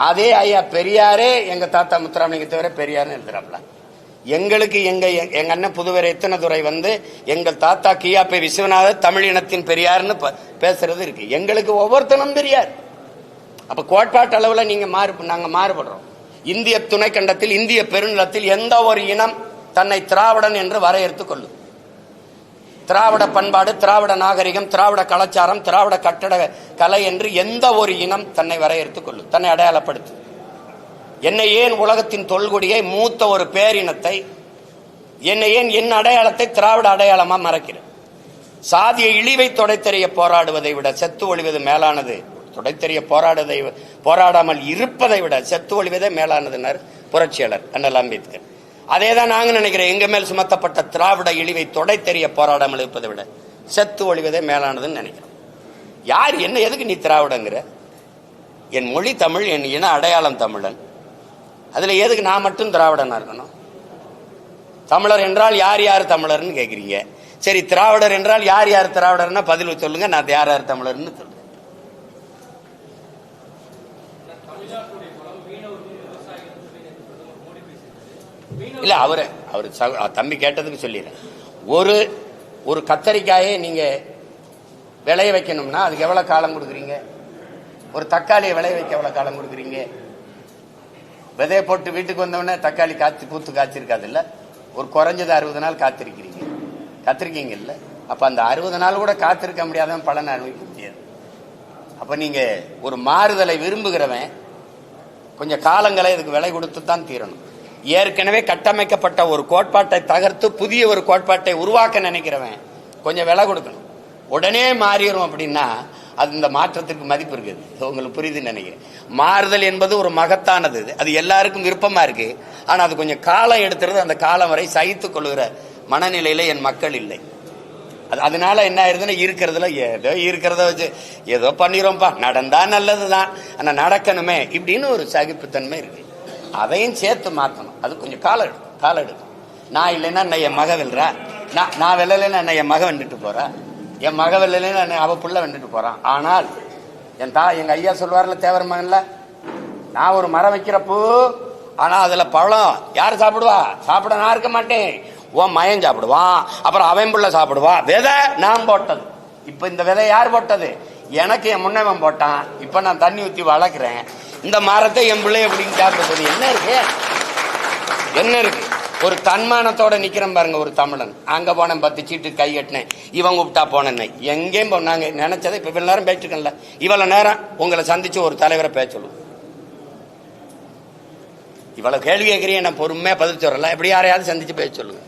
[SPEAKER 1] அதே ஐயா பெரியாரே எங்க தாத்தா முத்துராமலிங்க தவிர பெரியாருன்னு எழுதுறாப்ல. எங்களுக்கு எங்க அண்ணன் புதுவரை எத்தனதுரை எங்கள் தாத்தா கியாப்பை விஸ்வநாதர் தமிழ் இனத்தின் பெரியார்னு பேசுறது இருக்கு. எங்களுக்கு ஒவ்வொருத்தனும் பெரியார். அப்ப கோட்பாட்டு அளவுல நாங்க மாறுபடுறோம். இந்திய துணைக்கண்டத்தில் இந்திய பெருநிலத்தில் எந்த ஒரு இனம் தன்னை திராவிடன் என்று வரையறுத்துக் கொள்ளும். திராவிட பண்பாடு, திராவிட நாகரிகம், திராவிட கலாச்சாரம், திராவிட கட்டட கலை என்று எந்த ஒரு இனம் தன்னை வரையறுத்துக் கொள்ளும், தன்னை அடையாளப்படுத்து. என்னை ஏன் உலகத்தின் தொல்குடியை மூத்த ஒரு பேரினத்தை, என்னை ஏன் என் அடையாளத்தை திராவிட அடையாளமா மறைக்கிறேன்? சாதிய இழிவை தொடைத்தெறிய போராடுவதை விட செத்து ஒழிவது மேலானது. தொடைத்தெறிய போராடாமல் இருப்பதை விட செத்து ஒழிவதே மேலானதுன்னார் புரட்சியாளர் அண்ணல் அம்பேத்கர். அதேதான் நாங்க நினைக்கிறேன். எங்க மேல் சுமத்தப்பட்ட திராவிட இழிவை தொடைத்தெறிய போராடாமல் இருப்பதை விட செத்து ஒழிவதே மேலானதுன்னு நினைக்கிறோம். யார் என்ன எதுக்கு நீ திராவிடங்கிற? என் மொழி தமிழ், என் இன அடையாளம் தமிழன். அதுல எதுக்கு நான் மட்டும் திராவிடனா இருக்கணும்? தமிழர் என்றால் யார் யார் தமிழர்னு கேட்குறீங்க. சரி, திராவிடர் என்றால் யார் யார் திராவிடர்னா பதில் சொல்லுங்க. நான் யார் யார் தமிழர்னு சொல்லுங்க. இல்ல அவரு தம்பி கேட்டதுக்கு சொல்லிடுறேன். ஒரு கத்தரிக்காயை நீங்க விளைய வைக்கணும்னா அதுக்கு எவ்வளவு காலம் கொடுக்குறீங்க? ஒரு தக்காளியை விளைய வைக்க எவ்வளவு காலம் கொடுக்குறீங்க? விதைய போட்டு வீட்டுக்கு வந்தவொடனே தக்காளி பூத்து காய்ச்சிருக்காது இல்ல, ஒரு குறைஞ்சது 60 நாள் காத்திருக்கீங்க இல்ல. அப்ப அந்த 60 நாள் கூட காத்திருக்க முடியாதவன் பலனை அனுபவிக்க முடியாது. அப்ப நீங்க ஒரு மாறுதலை விரும்புகிறவன் கொஞ்சம் காலங்களை இதுக்கு விலை கொடுத்து தான் தீரணும். ஏற்கனவே கட்டமைக்கப்பட்ட ஒரு கோட்பாட்டை தகர்த்து புதிய ஒரு கோட்பாட்டை உருவாக்க நினைக்கிறவன் கொஞ்சம் விலை கொடுக்கணும். உடனே மாறிடும் அப்படின்னா அது இந்த மாற்றத்துக்கு மதிப்பு இருக்குது. உங்களுக்கு புரியுதுன்னு நினைக்கிறேன். மாறுதல் என்பது ஒரு மகத்தானது, அது எல்லாருக்கும் விருப்பமா இருக்கு. ஆனா அது கொஞ்சம் காலம் எடுத்துறது. அந்த காலம் வரை சகித்துக் கொள்கிற மனநிலையில என் மக்கள் இல்லை. அதனால என்ன ஆயிருதுன்னா இருக்கிறதுல இருக்கிறத வச்சு ஏதோ பண்ணிரோம்பா, நடந்தா நல்லதுதான், ஆனா நடக்கணுமே இப்படின்னு ஒரு சகிப்புத்தன்மை இருக்கு. அதையும் சேர்த்து மாற்றணும். அது கொஞ்சம் காலம் எடுக்கும். நான் இல்லைன்னா என் மக வெல்றா, நான் வெல்லலைன்னா என் மக வெண்டுட்டு போறா, என் மக வெல்லலைன்னா அவ புள்ள வெண்டுட்டு போறான். ஆனால் எங்க ஐயா சொல்வார்ல தேவர் மகன்ல, நான் ஒரு மரம் வைக்கிறப்போ ஆனா அதுல பழம் யாரு சாப்பிடுவா? சாப்பிட நான் இருக்க மாட்டேன், உன் மயன் சாப்பிடுவான், அப்புறம் அவன் புள்ள சாப்பிடுவான். விதை நான் போட்டது. இப்ப இந்த விதை யார் போட்டது? எனக்கு என் முன்னவன் போட்டான். இப்ப நான் தண்ணி ஊத்தி வளர்க்கிறேன். இந்த மரத்தை என் பிள்ளை எப்படின்னு சாப்பிடுறது என்ன இருக்கு? ஒரு தன்மானத்தோட நிக்கிறேன் பாருங்க ஒரு தமிழன். அங்க போனேன், 10 சீட்டு கை கட்டினேன், இவன் கூப்பிட்டா போனேன், எங்கேயும் நாங்க நினைச்சதை இப்ப இவ்வளவு நேரம் பேசிருக்கேன்ல, இவ்வளவு நேரம் உங்களை சந்திச்சு ஒரு தலைவரை பேச சொல்லுவோம். இவ்வளவு கேள்வி கேட்கிறீங்க, நான் பொறுமையா பதில் சொல்லல. எப்படி யாரையாவது சந்திச்சு பேச சொல்லுங்க.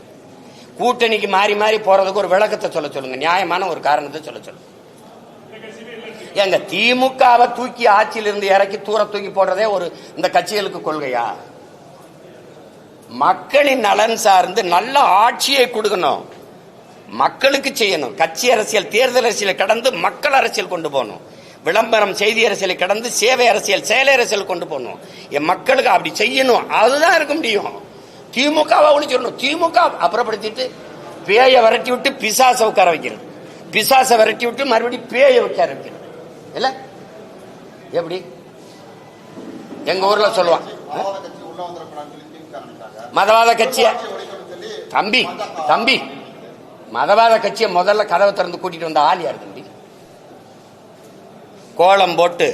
[SPEAKER 1] கூட்டணிக்கு மாறி மாறி போறதுக்கு ஒரு விளக்கத்தை சொல்ல சொல்லுங்க, நியாயமான ஒரு காரணத்தை சொல்ல சொல்லுங்க. எங்க திமுகவை தூக்கி ஆட்சியிலிருந்து இறக்கி தூக்கி போடுறதே ஒரு இந்த கட்சிகளுக்கு கொள்கையா? மக்களின் நலன் சார்ந்து நல்ல ஆட்சியை கொடுக்கணும், மக்களுக்கு செய்யணும். கட்சி அரசியல், தேர்தல் அரசியலை கடந்து மக்கள் அரசியல் கொண்டு போகணும். விளம்பரம், செய்தி அரசியலை கடந்து சேவை அரசியல், செயல் அரசியல் கொண்டு போகணும். என் மக்களுக்கு அப்படி செய்யணும். அதுதான் இருக்க முடியும். திமுகவை ஒழிச்சிடணும். திமுக அப்புறப்படுத்திட்டு பேயை விரட்டி விட்டு பிசாசை உட்கார வைக்கிறது, பிசாசை விரட்டி விட்டு மறுபடியும் பேயை உட்கார வைக்கிறது இல்ல. எப்படி எங்க ஊர்ல சொல்லுவான், மதவாத கட்சிய தம்பி மதவாத கட்சியை முதல்ல கதவை திறந்து கூட்டிட்டு வந்த ஆள் யாரு தம்பி? கோலம் போட்டு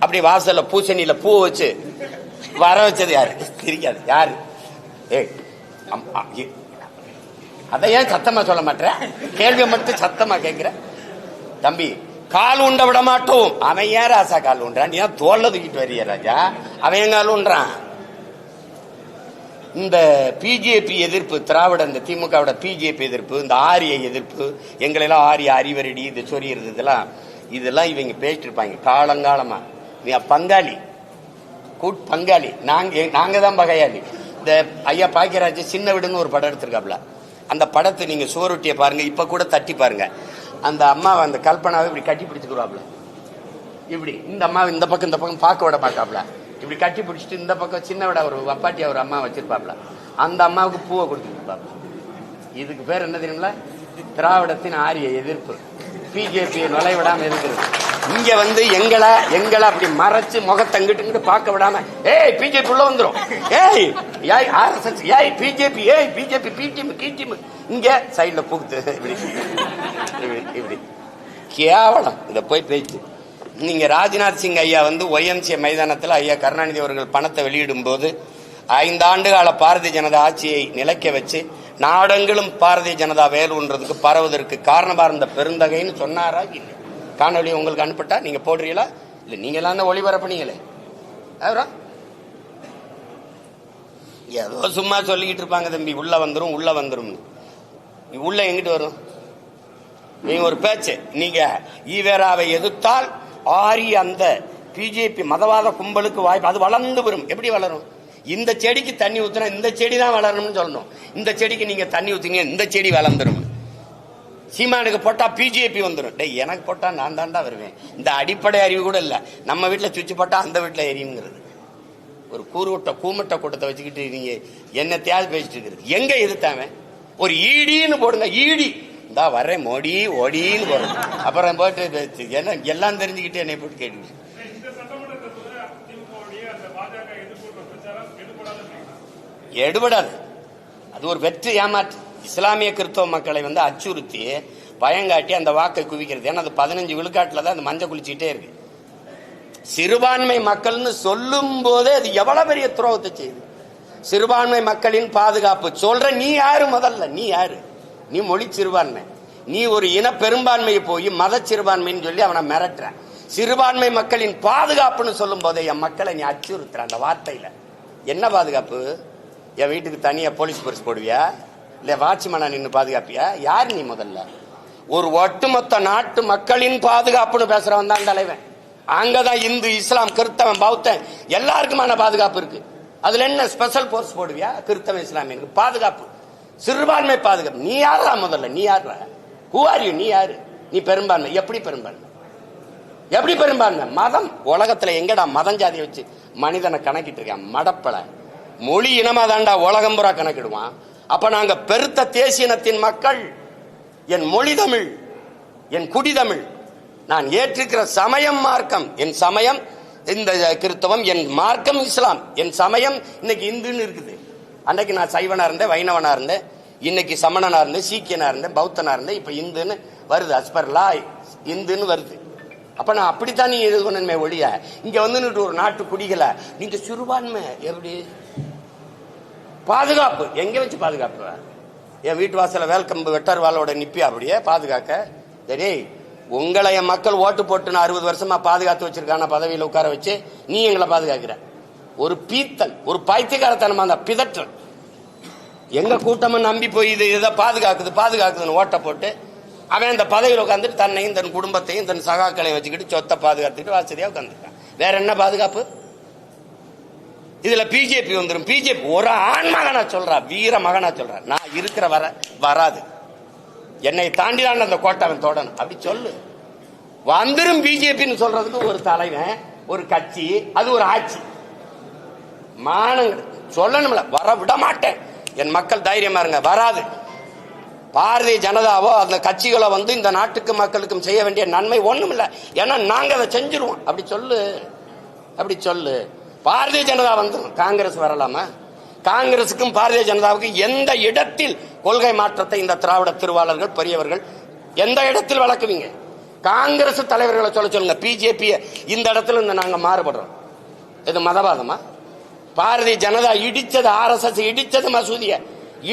[SPEAKER 1] அப்படி வாசல்ல பூசணியில பூ வச்சு வர வச்சது யாரு? தெரியாது யாரு? அதை ஏன் சத்தமா சொல்ல மாட்டேன்? கேள்வியை மட்டும் சத்தமா கேட்கிற தம்பி. கால் உண்ட விட மாட்டோம். அவன் ஏன் ராசா கால் உண்டான்? நீ தான் தோல்ல தூக்கிட்டு வரிய ராஜா, அவன் கால் உண்டான். இந்த பிஜேபி எதிர்ப்பு, திராவிட இந்த திமுகவோட பிஜேபி எதிர்ப்பு, இந்த ஆரிய எதிர்ப்பு, எங்களெல்லாம் ஆரிய அறிவரடி இது சொறியறது, இதெல்லாம் இவங்க பேசிட்டு இருப்பாங்க காலங்காலமா. நீ பங்காளி பங்காளி, நாங்க தான் பகையாளி. இந்த ஐயா பாக்கியராஜ் சின்ன வீடுன்னு ஒரு படம் எடுத்திருக்காப்ல, அந்த படத்தை நீங்க சுவரொட்டியை பாருங்க, இப்ப கூட தட்டி பாருங்க. அந்த அம்மாவை, அந்த கல்பனாவை இப்படி கட்டி பிடிச்சுக்கிறாப்ல, இப்படி இந்த அம்மாவை இந்த பக்கம் பார்க்க விட மாட்டாப்ல, இப்படி கட்டி பிடிச்சிட்டு இந்த பக்கம் சின்ன விட ஒரு அப்பாட்டி ஒரு அம்மா வச்சிருப்பாப்ல, அந்த அம்மாவுக்கு பூவை கொடுத்துருப்பாப்ல. இதுக்கு பேர் என்ன தெரியுங்களா? திராவிடத்தின் ஆரிய எதிர்ப்பு. பிஜேபியை நுழைவிடாம இருக்கிறது. இங்க வந்து எங்களை அப்படி மறைச்சு முகத்தங்கிட்டு பார்க்க விடாம, ஏய் பிஜேபி உள்ள வந்துரும், ஏய் ஆர்எஸ்எஸ், ஏய் பிஜேபி, ஏய் பிஜேபி பிடிஎம், இங்க சைட்ல புகுத்து இப்படி கேவலம். இத போய் பேச்சு. நீங்க ராஜ்நாத் சிங் ஐயா வந்து ஒய்எம்சிஏ மைதானத்தில் ஐயா கருணாநிதி அவர்கள் பணத்தை வெளியிடும் போது 5 ஆண்டுகால பாரதிய ஜனதா ஆட்சியை நிலைக்க வச்சு நாடெங்கிலும் பாரதிய ஜனதா வேலுன்றதுக்கு பரவுவதற்கு காரணமா இருந்த பெருந்தகைன்னு சொன்னாரா? இல்லை. காணொலி உங்களுக்கு அனுப்பிட்டா நீங்க போடுறீங்களா? இல்ல, நீங்க எல்லாம் ஒளிபரப்புனீங்களே. ஏதோ சும்மா சொல்லிக்கிட்டு இருப்பாங்க தம்பி, உள்ள வந்துரும் உள்ள வந்துரும். உள்ள எங்கிட்டு வரும்? நீங்க ஒரு பேச்சு, நீங்க ஈவேராவை எதிர்த்தால் ஆரிய அந்த பிஜேபி மதவாத கும்பலுக்கு வாய்ப்பு, அது வளர்ந்து வரும். எப்படி வளரும்? இந்த செடிக்கு தண்ணி ஊத்துனா இந்த செடி தான் வளரணும்னு சொல்லணும். இந்த செடிக்கு நீங்க தண்ணி ஊத்துங்க, இந்த செடி வளர்ந்துரும். சீமானுக்கு போட்டா பிஜேபி வந்துடும். டேய் எனக்கு போட்டா நான் தாண்டா வருவேன். இந்த அடிப்படை அறிவு கூட இல்ல. நம்ம வீட்டுல சுவிட்ச் போட்டா அந்த வீட்டுல எரியுங்கிறது ஒரு கூமட்ட கூட்டத்தை வச்சுக்கிட்டு நீங்க என்ன தேவை பேசிட்டு இருக்கிறது. எங்க எதிர்த்தாம ஒரு ஈடின்னு போடுங்க. ஈடி இந்தா வர்றேன் மோடி ஓடின்னு போடுங்க. அப்புறம் போட்டு என்ன எல்லாம் தெரிஞ்சுக்கிட்டு என்னை போட்டு கேட்டு எடுபடாது. அது ஒரு வெற்றி ஏமாற்று. இஸ்லாமிய கிறிஸ்தவ மக்களை அச்சுறுத்தி பயங்காட்டி அந்த வாக்கை குவிக்கிறது. ஏன்னா அது 15 விழுக்காட்டுல தான் அந்த மஞ்சள் குளிச்சுக்கிட்டே இருக்கு. சிறுபான்மை மக்கள்னு சொல்லும் போதே அது எவ்வளவு பெரிய துரோகத்தை செய்யுது. சிறுபான்மை மக்களின் பாதுகாப்பு சொல்ற நீ யாரு? முதல்ல நீ யாரு? நீ மொழி சிறுபான்மை. நீ ஒரு இன பெரும்பான்மையை போய் மத சிறுபான்மைன்னு சொல்லி அவனை மிரட்டுற. சிறுபான்மை மக்களின் பாதுகாப்புன்னு சொல்லும் போதே என் மக்களை நீ அச்சுறுத்துற. அந்த வார்த்தையில என்ன பாதுகாப்பு? என் வீட்டுக்கு தனியா போலீஸ் பரிசு போடுவியா? இல்ல வாட்ச்மேனா நின்று பாதுகாப்பியா? யாரு நீ? முதல்ல ஒரு ஒட்டுமொத்த நாட்டு மக்களின் பாதுகாப்புன்னு பேசுறவன் தான் தலைவன். அங்கதான் இந்து இஸ்லாம் கிறிஸ்தவன் பௌத்தன் எல்லாருக்குமான பாதுகாப்பு இருக்கு. அதுல என்ன ஸ்பெஷல் போர்ஸ் போடுவியா? கிறிஸ்தவ இஸ்லாமியனுக்கு பாதுகாப்பு, சிறுபான்மை பாதுகாப்பு. நீ யாரா? முதல்ல நீ யாரா? Who are you? நீ யாரு? நீ பெரும்பான்மை. எப்படி பெரும்பான்மை? எப்படி பெரும்பான்மை? மதம். உலகத்துல எங்கடா மதம் ஜாதியை வச்சு மனிதனை கணக்கிட்டு இருக்கான்? மடப்பல மொழி இனமா தாண்டா உலகம் புறா கணக்கிடுவான். அப்ப நாங்க பெருத்த தேசியனத்தின் மக்கள். என் மொழி தமிழ், என் குடி தமிழ், நான் ஏற்றிருக்கிற சமயம் மார்க்கம். என் சமயம் இந்த கிறிஸ்தவம், என் மார்க்கம் இஸ்லாம், என் சமயம் இன்னைக்கு இந்துன்னு இருக்குது. அன்னைக்கு நான் சைவனா இருந்தேன், வைணவனா இருந்தேன், இன்னைக்கு சமணனா இருந்தேன், சீக்கியனா இருந்தேன், பௌத்தனா இருந்தேன், இப்ப இந்துன்னு வருது. அஸ்பர்லா இந்துன்னு வருது. அப்ப நான் அப்படித்தான் நீ இது பண்ணணுமே ஒழிய இங்க ஒரு நாட்டு குடிகளை நீங்க சிறுபான்மை எப்படி பாதுகாப்பு? எங்க வச்சு பாதுகாப்பு? என் வீட்டு வாசல வேல்கம்பு வெட்டர்வாலோட நிப்பி அப்படியே பாதுகாக்க? சரி, உங்களை என் மக்கள் ஓட்டு போட்டு 60 வருஷமா பாதுகாத்து வச்சிருக்கான பதவியில் உட்கார வச்சு நீ எங்களை பாதுகாக்கிற. ஒரு பீத்தல், ஒரு பைத்தியக்காரத்தனமா அந்த பிதற்றல். எங்க கூட்டமும் நம்பி போய் இது இதை பாதுகாக்குதுன்னு ஓட்ட போட்டு அவன் இந்த பதவியில் உட்காந்துட்டு தன்னையும் தன் குடும்பத்தையும் தன் சகாக்களையும் வச்சுக்கிட்டு சொத்தை பாதுகாத்துட்டு வசதியா உட்காந்துருக்கான். வேற என்ன பாதுகாப்பு? இதுல பிஜேபி வந்துடும். பிஜேபி ஒரு ஆண் மகனா சொல்றா, வீர மகனா சொல்றா, நான் இருக்கிற வராது, என்னை தாண்டிதான் அந்த கோட்டை அவன் தொடணும் அப்படி சொல்லு. வந்துடும் பிஜேபின்னு சொல்றதுக்கு ஒரு தலைவன், ஒரு கட்சி, அது ஒரு ஆட்சி. மானங்கள் சொல்லணும்ல, வர விட மாட்டேன். என் மக்கள் தைரியமா இருங்க, வராது. பாரதிய ஜனதாவோ அந்த கட்சிகளோ இந்த நாட்டுக்கு மக்களுக்கும் செய்ய வேண்டிய நன்மை ஒண்ணும் இல்லை. ஏன்னா நாங்க அதை செஞ்சிருவோம். அப்படி சொல்லு. பாரதிய ஜனதா வந்துடும், காங்கிரஸ் வரலாமா? காங்கிரசுக்கும் பாரதிய ஜனதாவுக்கும் எந்த இடத்தில் கொள்கை மாற்றத்தை இந்த திராவிட திருவாளர்கள் பெரியவர்கள் எந்த இடத்தில் வளர்க்குவீங்க? காங்கிரஸ் தலைவர்களை சொல்லுங்க. பிஜேபி இந்த இடத்துல நாங்க மாறுபடுறோம். இது மதவாதமா? பாரதிய ஜனதா இடிச்சது, RSS இடிச்சது, மசூதியை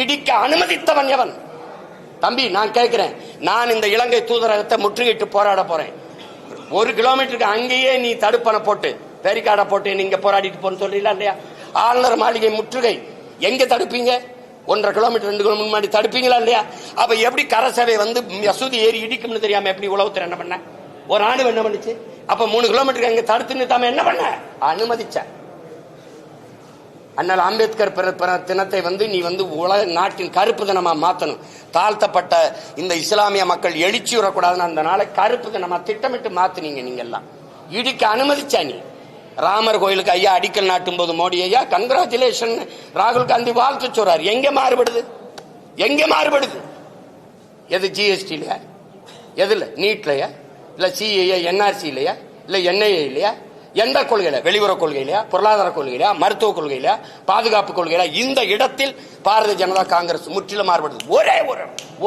[SPEAKER 1] இடிக்க அனுமதித்தவன் எவன்? தம்பி நான் கேட்கிறேன், நான் இந்த இலங்கை தூதரகத்தை முற்றுகையிட்டு போராட போறேன். 1 கிலோமீட்டருக்கு அங்கேயே நீ தடுப்பணை போட்டு பேரிகார்டை போட்டு நீங்க போராடிட்டு போன்னு சொல்றீங்களா இல்லையா? ஆளுநர் மாளிகை முற்றுகை எங்க தடுப்பீங்க? 1.5 கிலோமீட்டர் 2 கிலோமீட்டர் முன்னாடி தடுப்பீங்களா இல்லையா? அப்ப எப்படி கரசேவை மசூதி ஏறி இடிக்கும்னு தெரியாம எப்படி உளவுத்துறை என்ன பண்ண? ஒரு ஆண்டு என்ன பண்ணுச்சு? அப்ப 3 கிலோமீட்டருக்கு அங்க தடுத்து நிறுத்தாம என்ன பண்ண? அனுமதிச்ச. அண்ணல் அம்பேத்கர் பிறந்த தினத்தை நீ உலக நாட்டின் கருப்பு தினமா மாத்தணும். தாழ்த்தப்பட்ட இந்த இஸ்லாமிய மக்கள் எழுச்சி வரக்கூடாதுன்னு அந்த நாளை கருப்பு தினமா திட்டமிட்டு மாத்தினீங்க. நீங்க எல்லாம் இடிக்க அனுமதிச்சா. நீ ராமர் கோயிலுக்கு ஐயா அடிக்கல் நாட்டும் போது மோடி ஐயா கங்க்ராச்சுலேஷன் ராகுல் காந்தி வாழ்த்து சொல்றாரு. எங்க மாறுபடுது? எது GST இல்லையா? எதுல? நீட்லயா? இல்ல CAA NRC இல்லையா? இல்ல NIA இல்லையா? எந்த கொள்கையில? வெளியுறவு கொள்கையிலையா? பொருளாதார கொள்கையிலையா? மருத்துவ கொள்கையிலையா? பாதுகாப்பு கொள்கையில? இந்த இடத்தில் பாரதிய ஜனதா காங்கிரஸ் முற்றிலும் மாறுபடுது. ஒரே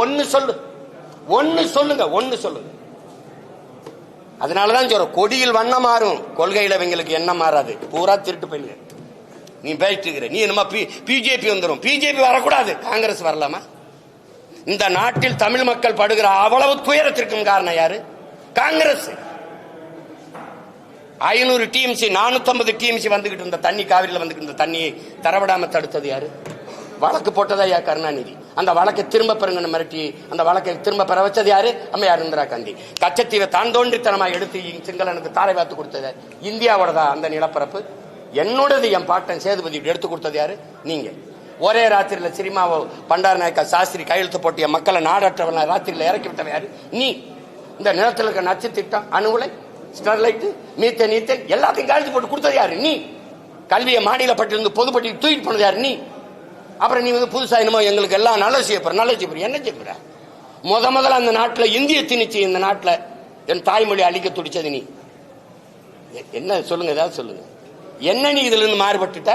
[SPEAKER 1] ஒன்னு சொல்லுங்க. அதனாலதான் சொல்றோம், கொடியில் வண்ணம் மாறும், கொள்கையில இவங்களுக்கு என்ன மாறாது. பூரா திருட்டு போயிரு. நீ பேசிட்டு இருக்கிற, நீ என்னமா பிஜேபி வந்துடும். பிஜேபி வரக்கூடாது, காங்கிரஸ் வரலாமா? இந்த நாட்டில் தமிழ் மக்கள் படுகிற அவ்வளவு துயரத்திற்கும் காரணம் யாரு? காங்கிரஸ். 500 TMC 450 TMC வந்துகிட்டு இருந்த தண்ணி, காவிரியில் வந்துகிட்டு இருந்த தண்ணியை தரவிடாம தடுத்தது யாரு? வழக்கு போட்டதா யா கருணாநிதி. அந்த வழக்கை திரும்ப பெறுங்கன்னு மிரட்டி அந்த வழக்கை திரும்ப பெற வச்சது யாரு? அம்மையார் இந்திரா காந்தி. கச்சத்தீவை தான் தோன்றித்தனமா எடுத்து சிங்களனுக்கு தாரை பார்த்து கொடுத்தது இந்தியாவோடதா? அந்த நிலப்பரப்பு என்னோடது, என் பாட்டன் சேதுபதி எடுத்து கொடுத்தது யாரு? நீங்க. ஒரே ராத்திரியில சினிமாவை பண்டார நாயக்கா சாஸ்திரி கையெழுத்து போட்டிய மக்களை நாடற்றவன ராத்திரியில இறக்கி விட்டவன் யாரு? நீ. இந்த நிலத்தில் இருக்க நச்சு திட்டம், அணுகுலை, ஸ்டெர்லைட், மீத்தேன், ஈத்தேன் எல்லாத்தையும் கையெழுத்து போட்டு கொடுத்தது யாரு? நீ. கல்வியை மாநில பட்டியலிருந்து பொதுப்பட்டியல் தூக்கிட்டு போனது யாரு? நீ. அப்புறம் நீ புதுசா என்னமோ எங்களுக்கு எல்லாம் நல்லது செய்யப்படுற, நல்லது செய்யப்படுற. என்ன செய்யப்படுற? முதல்ல அந்த நாட்டில் இந்திய திணிச்சு இந்த நாட்டில் என் தாய்மொழி அழிக்க துடிச்சது நீ. என்ன சொல்லுங்க, ஏதாவது சொல்லுங்க. என்ன நீ இதுல இருந்து மாறுபட்டுட்ட?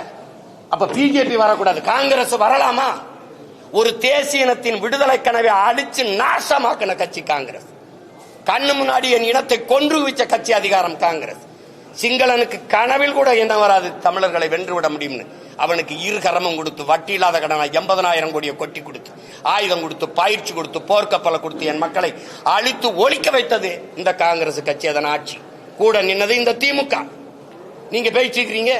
[SPEAKER 1] அப்ப பிஜேபி வரக்கூடாது, காங்கிரஸ் வரலாமா? ஒரு தேசிய இனத்தின் விடுதலை கனவை அழிச்சு நாசமாக்கின கட்சி காங்கிரஸ். கண்ணு முன்னாடி என் இனத்தை கொன்று வச்ச கட்சி அதிகாரம் காங்கிரஸ். சிங்களனுக்கு கனவில் கூட என்ன வராது தமிழர்களை வென்றுவிட முடியும்னு. அவனுக்கு இரு கரமும் கொடுத்து, வட்டி இல்லாத கடனா 80,000 கோடியை கொட்டி கொடுத்து, ஆயுதம் கொடுத்து, பயிற்சி கொடுத்து, போர்க்கப்பலை கொடுத்து என் மக்களை அழித்து ஒழிக்க வைத்தது இந்த காங்கிரஸ் கட்சி. அதன் ஆட்சி கூட நின்னது இந்த திமுக. நீங்க பேசிக்கிறீங்க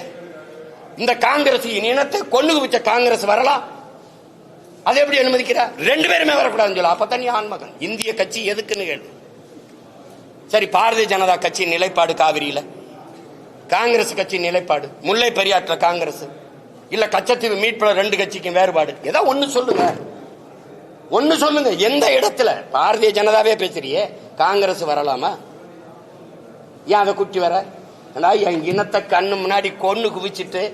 [SPEAKER 1] இந்த காங்கிரஸ் இனத்தை கொண்டு வச்ச காங்கிரஸ் வரலாம். அதை எப்படி அனுமதிக்கிறார்? 2 பேருமே வரக்கூடாதுன்னு சொல்ல. அப்பதான் நீ ஆண்மகன். இந்திய கட்சி எதுக்குன்னு கேளு. சரி, பாரதிய ஜனதா கட்சி நிலைப்பாடு காவிரியில, காங்கிரஸ் கட்சி நிலைப்பாடு முல்லை பெரியாற்ற காங்கிரஸ் இல்ல கச்சத்தீவு மீட்புல 2 கட்சிக்கும் வேறுபாடு. ஏதோ ஒண்ணு சொல்லுங்க, ஒண்ணு சொல்லுங்க. எந்த இடத்துல? பாரதிய ஜனதாவே பேசுறியே, காங்கிரஸ் வரலாமா? ஏன் அதை குட்டி வர? என் இனத்தை கண்ணு முன்னாடி கொன்னு குவிச்சிட்டு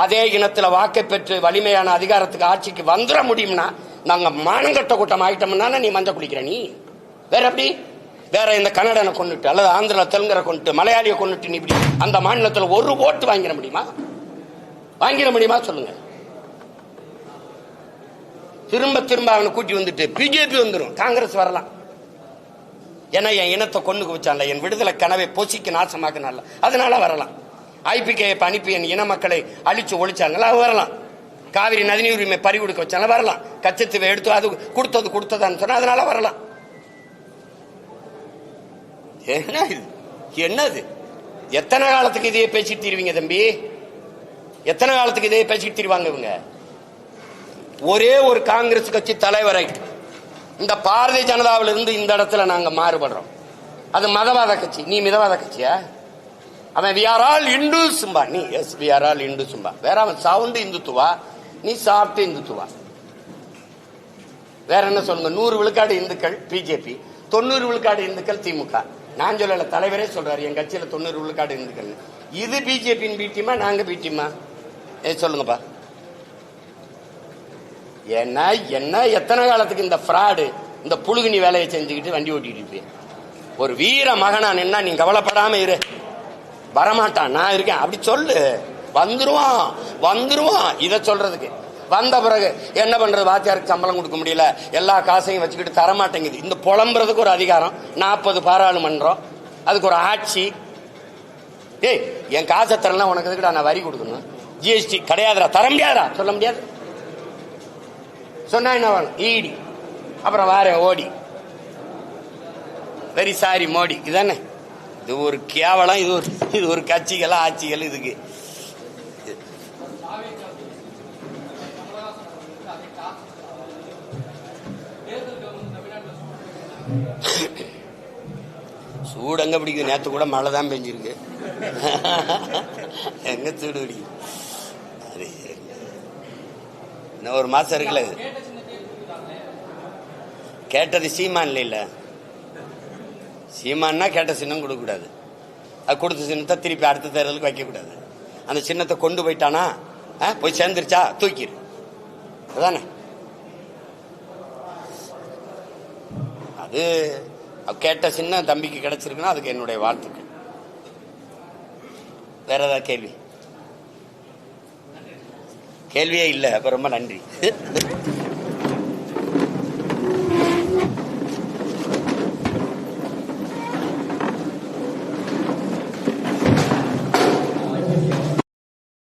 [SPEAKER 1] அதே இனத்துல வாக்கை பெற்று வலிமையான அதிகாரத்துக்கு ஆட்சிக்கு வந்துட முடியும்னா நாங்க மானங்கட்ட கூட்டம் ஆயிட்டோம்னா நீ மஞ்சள் குடிக்கிற. நீ வேற எப்படி? வேற இந்த கன்னடனை கொண்டுட்டு அல்லது ஆந்திரா தெலுங்கரை கொண்டுட்டு மலையாளியை கொண்டுட்டு நீ இப்படி அந்த மாநிலத்தில் ஒரு ஓட்டு வாங்கிட முடியுமா? வாங்கிட முடியுமா சொல்லுங்க. திரும்ப திரும்ப அவனை கூட்டி வந்துட்டு பிஜேபி வந்துடும், காங்கிரஸ் வரலாம். ஏன்னா என் இனத்தை கொண்டு குவிச்சான்ல, என் விடுதலை கனவை பொசிக்கு நாசமாக்கினால, அதனால வரலாம். ஐபிகே அனுப்பி என் இன மக்களை அழிச்சு ஒழிச்சாங்களா, அது வரலாம். காவிரி நதிநீர் உரிமை பறி கொடுக்க வச்சாங்க, வரலாம். கச்சத்தீவை எடுத்து அது கொடுத்ததான்னு சொன்னா அதனால வரலாம். என்ன இது? என்னது? எத்தனை காலத்துக்கு இதையே பேசிட்டு தீருவீங்க தம்பி? எத்தனை காலத்துக்கு இதையே பேசிட்டு தீருவாங்க இவங்க? ஒரே ஒரு காங்கிரஸ் கட்சி தலைவரை இந்த பாரதிய ஜனதாவில இருந்து இந்த இடத்துல நாங்க மாறுபடுறோம். அது மதவாத கட்சி. நீ மிதவாத கட்சியா? அவன் we are all Hindus சும்பா. நீ yes we are all Hindus சும்பா. வேற அவன் சவுண்ட் இந்துத்துவா, நீ சாப்பிட்டு இந்துத்துவா. வேற என்ன சொல்லுங்க? 100 விழுக்காடு இந்துக்கள் பிஜேபி, 90 விழுக்காடு இந்துக்கள் திமுக. நான் சொல்லல, தலைவரே சொல்றாரு என் கட்சியில 90 விழுக்காடு இந்துக்கள். இது பிஜேபியின் பீட்டியமா நாங்க பீட்டியமா? சொல்லுங்கப்பா. என்ன என்ன எத்தனை காலத்துக்கு இந்த ஃப்ராடு, இந்த புழுகுனி வேலையை செஞ்சுக்கிட்டு வண்டி ஓட்டிட்டு இருப்பேன்? ஒரு வீர மகனா நின்னா நீ கவலைப்படாம இரு, வரமாட்டான், நான் இருக்கேன் அப்படி சொல்லு. வந்துருவான் வந்துருவான். இதை சொல்றதுக்கு வந்த பிறகு என்ன பண்றது? வாத்தியாருக்கு சம்பளம் கொடுக்க முடியல, எல்லா காசையும் வச்சுக்கிட்டு தரமாட்டேங்குது. இந்த புலம்புறதுக்கு ஒரு அதிகாரம், 40 பாராளுமன்றம், அதுக்கு ஒரு ஆட்சி. ஏய் என் காசை தரலாம், உனக்கு எதுக்குடா நான் வரி கொடுக்கணும்? ஜிஎஸ்டி கிடையாதுடா, தர முடியாதுடா, சொல்ல முடியாது. சொன்னா என்ன வேணும்? ஈடி. அப்புறம் வார ஓடி, வெரி சாரி மோடி. இதானே? இது ஒரு கேவலம். இது ஒரு கட்சிகள் ஆட்சிகள். இதுக்கு சூடு எங்க பிடிக்குது? நேற்று கூட மழை தான் பெஞ்சிருக்கு. எங்க சூடு பிடிக்குது? இன்னும் ஒரு மாசம் இருக்குல்ல. கேட்டது சீமான் இல்ல, சீமான்னா கேட்ட சின்னம் கொடுக்க கூடாது. அது கொடுத்த சின்னத்தை திருப்பி அடுத்த தேர்தலுக்கு வைக்க கூடாது. அந்த சின்னத்தை கொண்டு போயிட்டானா போய் சேர்ந்துருச்சா தூக்கிடு. அதானே? அது கேட்ட சின்ன தம்பிக்கு கிடைச்சிருக்குன்னா அதுக்கு என்னுடைய வாழ்த்துக்கள். வேற ஏதாவது கேள்வி? கேள்வியே இல்லை. அப்ப ரொம்ப நன்றி.